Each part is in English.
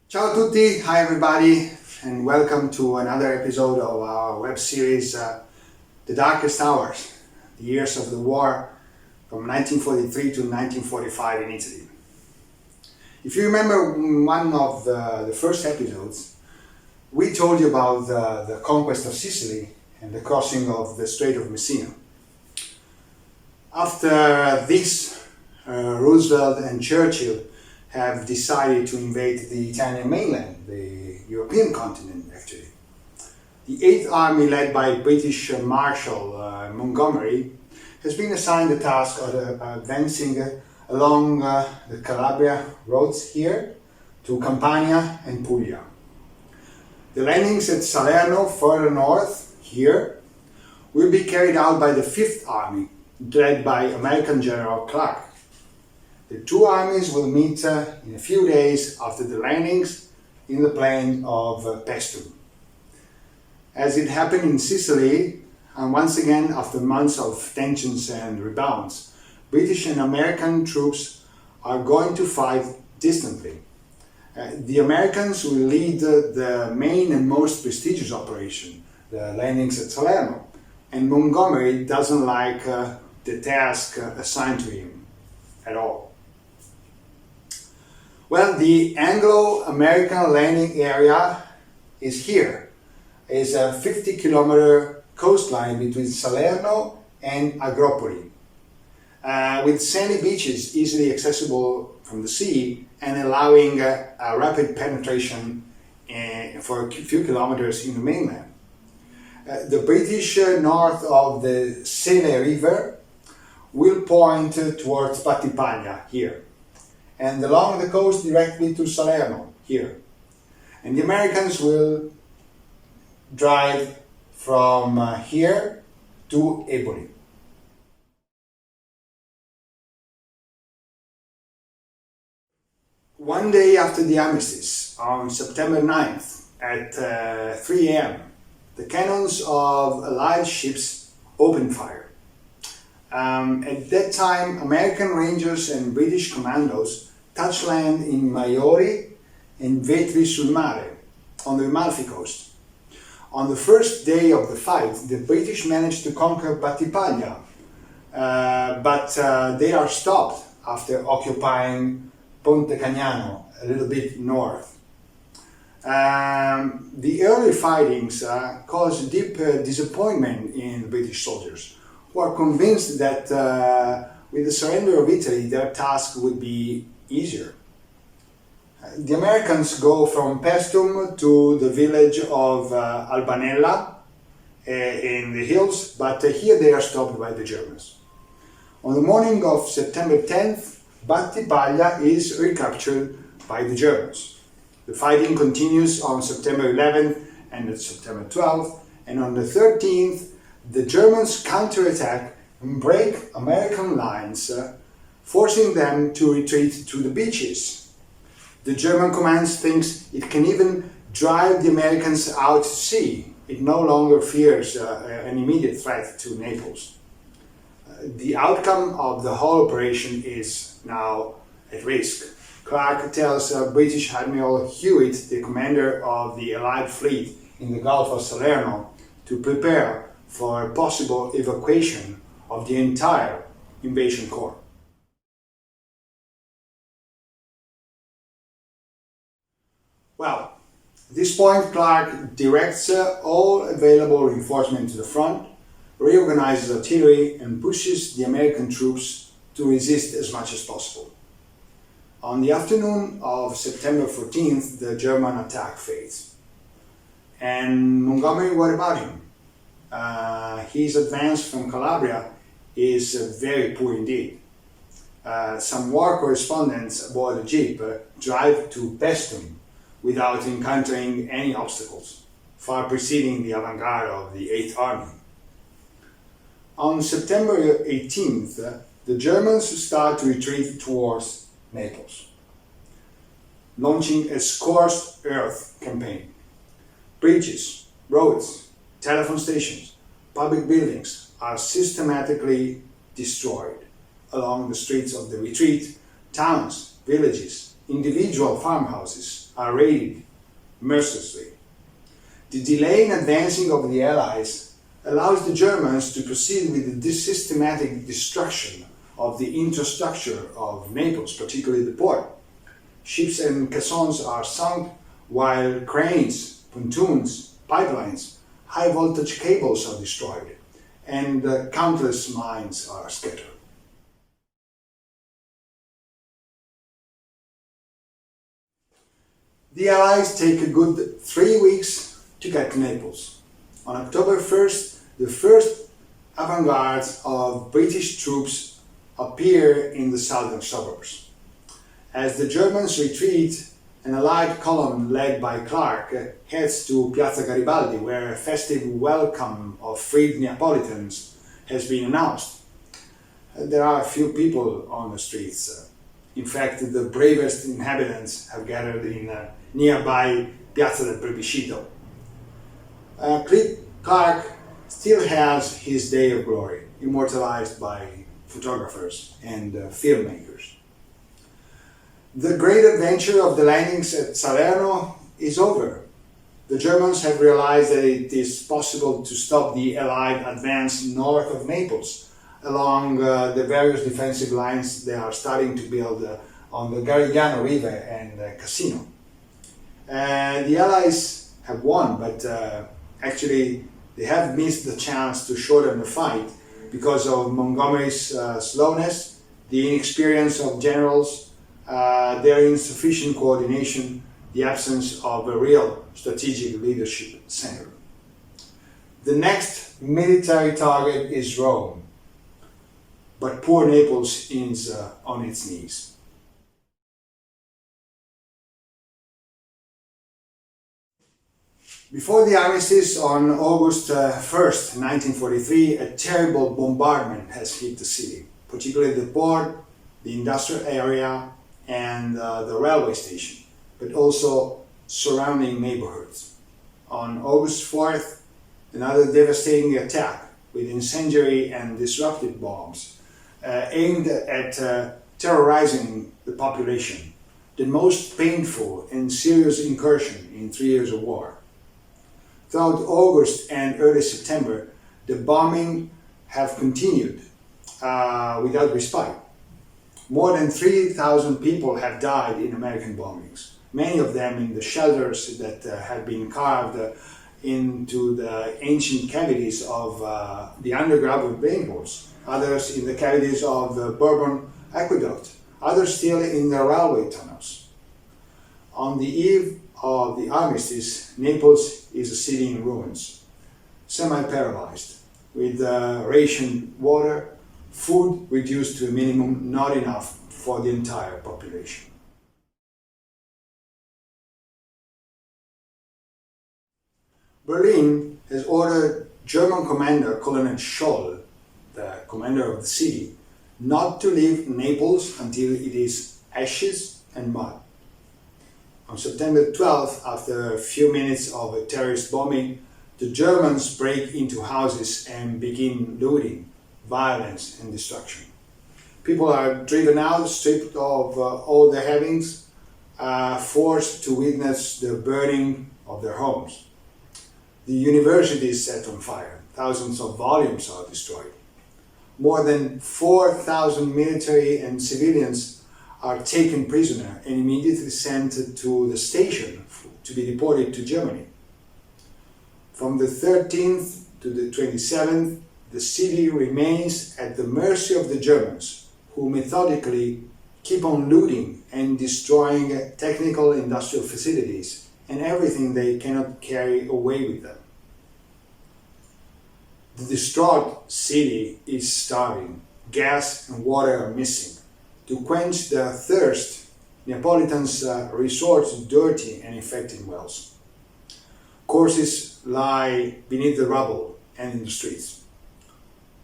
Ciao a tutti, hi everybody, and welcome to another episode of our web series, The Darkest Hours, the years of the war from 1943 to 1945 in Italy. If you remember one of the first episodes, we told you about the conquest of Sicily and the crossing of the Strait of Messina. After this, Roosevelt and Churchill have decided to invade the Italian mainland, the European continent actually. The 8th Army, led by British Marshal Montgomery, has been assigned the task of advancing along the Calabria roads here to Campania and Puglia. The landings at Salerno, further north here, will be carried out by the 5th Army, led by American General Clark. The two armies will meet in a few days after the landings in the plain of Paestum. As it happened in Sicily, and once again after months of tensions and rebounds, British and American troops are going to fight distantly. The Americans will lead the main and most prestigious operation, the landings at Salerno, and Montgomery doesn't like the task assigned to him at all. Well, the Anglo-American landing area is here. It's a 50-kilometer coastline between Salerno and Agropoli, with sandy beaches easily accessible from the sea and allowing a rapid penetration for a few kilometers in the mainland. The British north of the Sele River will point towards Battipaglia here, and along the coast directly to Salerno here. And the Americans will drive from here to Eboli. One day after the armistice, on September 9th at 3 a.m., the cannons of Allied ships opened fire. At that time, American Rangers and British commandos touched land in Maiori and Vetri sul Mare on the Amalfi coast. On the first day of the fight, the British managed to conquer Battipaglia, but they are stopped after occupying Ponte Cagnano, a little bit north. The early fightings caused deep disappointment in British soldiers, who are convinced that with the surrender of Italy, their task would be easier. The Americans go from Paestum to the village of Albanella in the hills, but here they are stopped by the Germans. On the morning of September 10th, Battipaglia is recaptured by the Germans. The fighting continues on September 11th and September 12th, and on the 13th, the Germans counterattack and break American lines, forcing them to retreat to the beaches. The German command thinks it can even drive the Americans out to sea. It no longer fears an immediate threat to Naples. The outcome of the whole operation is now at risk. Clark tells British Admiral Hewitt, the commander of the Allied fleet in the Gulf of Salerno, to prepare for a possible evacuation of the entire invasion corps. Well, at this point, Clark directs all available reinforcements to the front, reorganizes artillery, and pushes the American troops to resist as much as possible. On the afternoon of September 14th, the German attack fades. And Montgomery, what about him? His advance from Calabria is very poor indeed. Some war correspondents aboard a jeep drive to Paestum without encountering any obstacles, far preceding the avant-garde of the 8th Army. On September 18th, the Germans start to retreat towards Naples, launching a scorched earth campaign. Bridges, roads, telephone stations, public buildings are systematically destroyed along the streets of the retreat. Towns, villages, individual farmhouses are raided mercilessly. The delay in advancing of the Allies allows the Germans to proceed with the systematic destruction of the infrastructure of Naples, particularly the port. Ships and caissons are sunk, while cranes, pontoons, pipelines, high voltage cables are destroyed, and countless mines are scattered. The Allies take a good 3 weeks to get to Naples. On October 1st, the first avant-garde of British troops appear in the southern suburbs. As the Germans retreat, an Allied column led by Clark heads to Piazza Garibaldi, where a festive welcome of freed Neapolitans has been announced. There are few people on the streets. In fact, the bravest inhabitants have gathered in nearby Piazza del Plebiscito. Clark still has his day of glory, immortalized by photographers and filmmakers. The great adventure of the landings at Salerno is over. The Germans have realized that it is possible to stop the Allied advance north of Naples along the various defensive lines they are starting to build on the Garigliano River and Cassino. The Allies have won, but actually they have missed the chance to shorten the fight because of Montgomery's slowness, the inexperience of generals, their insufficient coordination, the absence of a real strategic leadership center. The next military target is Rome, but poor Naples is on its knees. Before the armistice on August 1st, 1943, a terrible bombardment has hit the city, particularly the port, the industrial area, and the railway station, but also surrounding neighborhoods. On August 4th, another devastating attack with incendiary and disruptive bombs aimed at terrorizing the population, the most painful and serious incursion in 3 years of war. Throughout August and early September, the bombing have continued without respite. More than 3,000 people have died in American bombings, many of them in the shelters that have been carved into the ancient cavities of the underground of Naples, others in the cavities of the Bourbon Aqueduct, others still in the railway tunnels. On the eve of the armistice, Naples is a city in ruins, semi-paralyzed, with rationed water, food reduced to a minimum, not enough for the entire population. Berlin has ordered German commander Colonel Scholl, the commander of the city, not to leave Naples until it is ashes and mud. On September 12th, after a few minutes of a terrorist bombing, the Germans break into houses and begin looting, violence and destruction. People are driven out, stripped of all their havings, forced to witness the burning of their homes. The university is set on fire. Thousands of volumes are destroyed. More than 4,000 military and civilians are taken prisoner and immediately sent to the station to be deported to Germany. From the 13th to the 27th, the city remains at the mercy of the Germans, who methodically keep on looting and destroying technical industrial facilities and everything they cannot carry away with them. The distraught city is starving. Gas and water are missing. To quench their thirst, Neapolitans resort to dirty and infected wells. Corpses lie beneath the rubble and in the streets.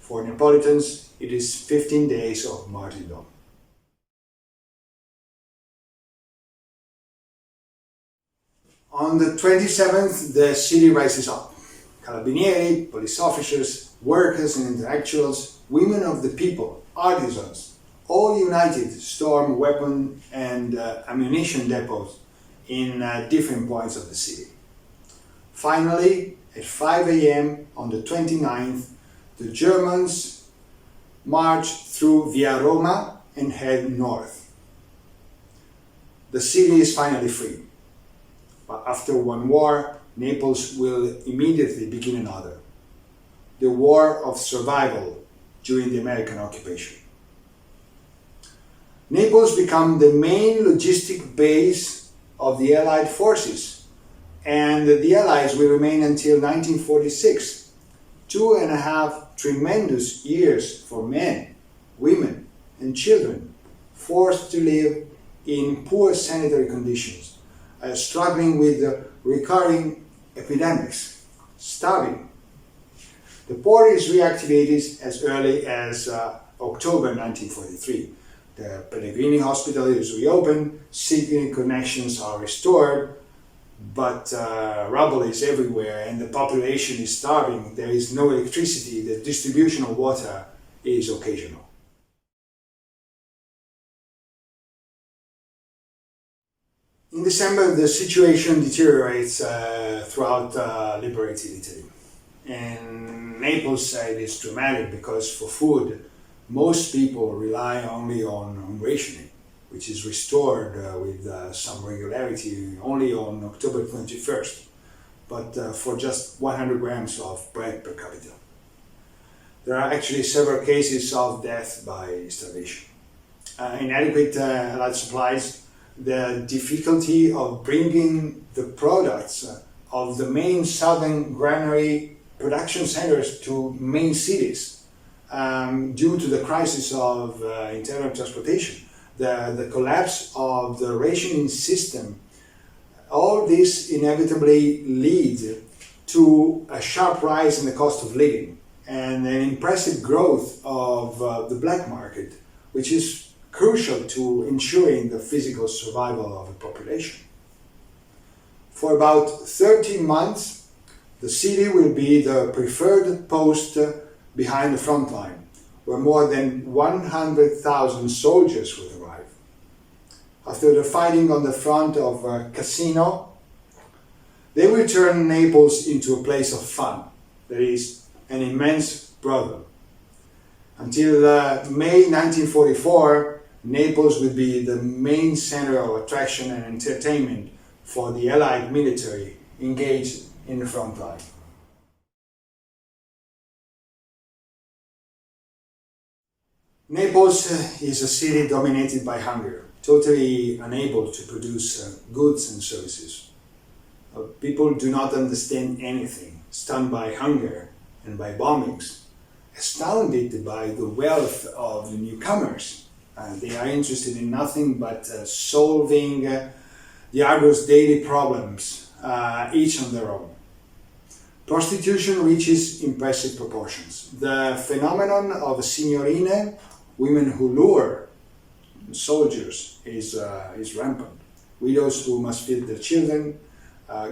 For Neapolitans, it is 15 days of martyrdom. On the 27th, the city rises up. Carabinieri, police officers, workers and intellectuals, women of the people, artisans, all united storm weapon and ammunition depots in different points of the city. Finally, at 5 a.m. on the 29th, the Germans marched through Via Roma and head north. The city is finally free. But after one war, Naples will immediately begin another. The War of Survival during the American occupation. Naples became the main logistic base of the Allied forces, and the Allies will remain until 1946. 2.5 tremendous years for men, women, and children forced to live in poor sanitary conditions, struggling with recurring epidemics, starving. The port is reactivated as early as October 1943. The Pellegrini Hospital is reopened, city connections are restored, but rubble is everywhere and the population is starving. There is no electricity, the distribution of water is occasional. In December, the situation deteriorates throughout liberated Italy. In Naples, it is dramatic because for food, most people rely only on rationing, which is restored with some regularity only on October 21st, but for just 100 grams of bread per capita. There are actually several cases of death by starvation. Inadequate Allied supplies, the difficulty of bringing the products of the main southern granary production centers to main cities due to the crisis of internal transportation, the collapse of the rationing system. All this inevitably leads to a sharp rise in the cost of living and an impressive growth of the black market, which is crucial to ensuring the physical survival of a population. For about 13 months, the city will be the preferred post behind the front line, where more than 100,000 soldiers will arrive. After the fighting on the front of Cassino, they will turn Naples into a place of fun, that is, an immense brothel. Until May 1944, Naples will be the main center of attraction and entertainment for the Allied military engaged in the front line. Naples is a city dominated by hunger, totally unable to produce goods and services. People do not understand anything, stunned by hunger and by bombings, astounded by the wealth of the newcomers. They are interested in nothing but solving the arduous daily problems, each on their own. Prostitution reaches impressive proportions. The phenomenon of signorine, women who lure soldiers, is rampant. Widows who must feed their children,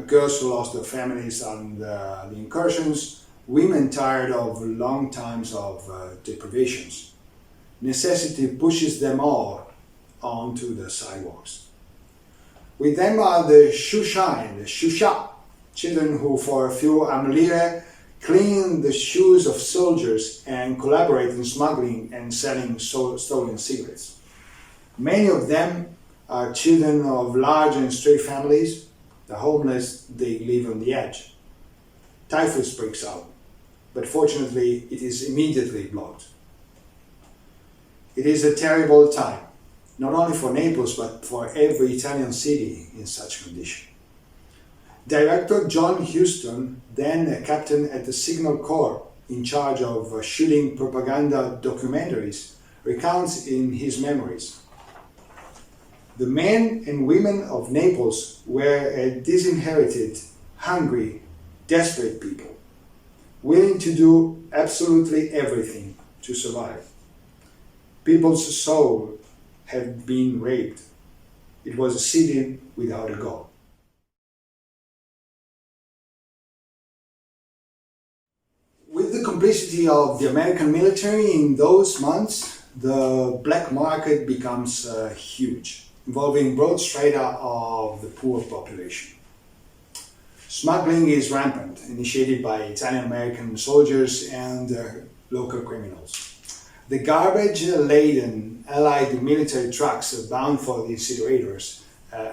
girls who lost their families on the incursions, women tired of long times of deprivations. Necessity pushes them all onto the sidewalks. With them are the shoeshine, the shoesha, children who for a few lire clean the shoes of soldiers and collaborate in smuggling and selling stolen cigarettes. Many of them are children of large and stray families. The homeless, they live on the edge. Typhus breaks out, but fortunately it is immediately blocked. It is a terrible time, not only for Naples, but for every Italian city in such condition. Director John Huston, then a captain at the Signal Corps in charge of shooting propaganda documentaries, recounts in his memories. The men and women of Naples were a disinherited, hungry, desperate people, willing to do absolutely everything to survive. People's souls had been raped. It was a city without a God. With the complicity of the American military in those months, the black market becomes huge. involving broad strata of the poor population. Smuggling is rampant, initiated by Italian-American soldiers and local criminals. The garbage-laden Allied military trucks bound for the incinerators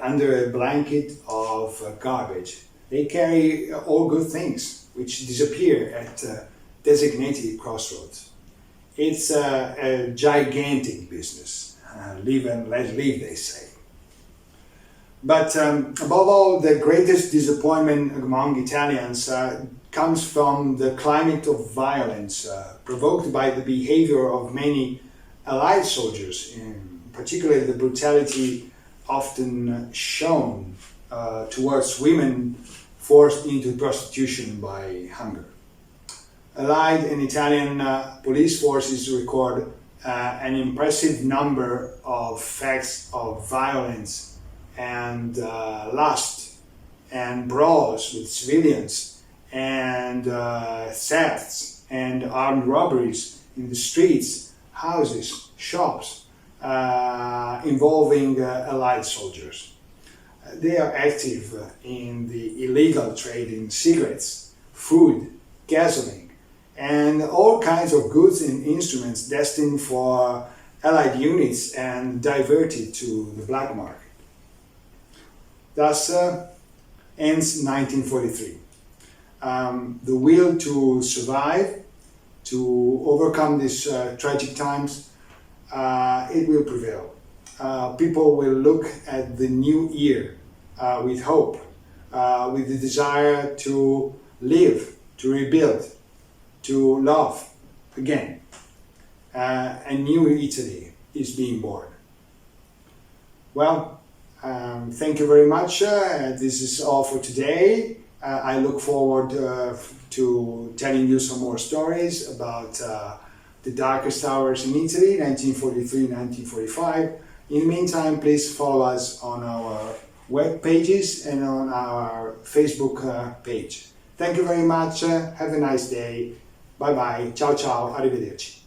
under a blanket of garbage. They carry all good things, which disappear at designated crossroads. It's a gigantic business. Live and let live, they say. But above all, the greatest disappointment among Italians comes from the climate of violence provoked by the behavior of many Allied soldiers, in particular the brutality often shown towards women forced into prostitution by hunger. Allied and Italian police forces record an impressive number of facts of violence and lust and brawls with civilians and thefts and armed robberies in the streets, houses, shops involving Allied soldiers. They are active in the illegal trade in cigarettes, food, gasoline, and all kinds of goods and instruments destined for Allied units and diverted to the black market. Thus ends 1943. The will to survive, to overcome these tragic times, it will prevail. People will look at the new year with hope, with the desire to live, to rebuild, to love again. A new Italy is being born. Well, thank you very much. This is all for today. I look forward to telling you some more stories about the darkest hours in Italy, 1943-1945. In the meantime, please follow us on our web pages and on our Facebook page. Thank you very much. Have a nice day. Bye bye. Ciao ciao. Arrivederci.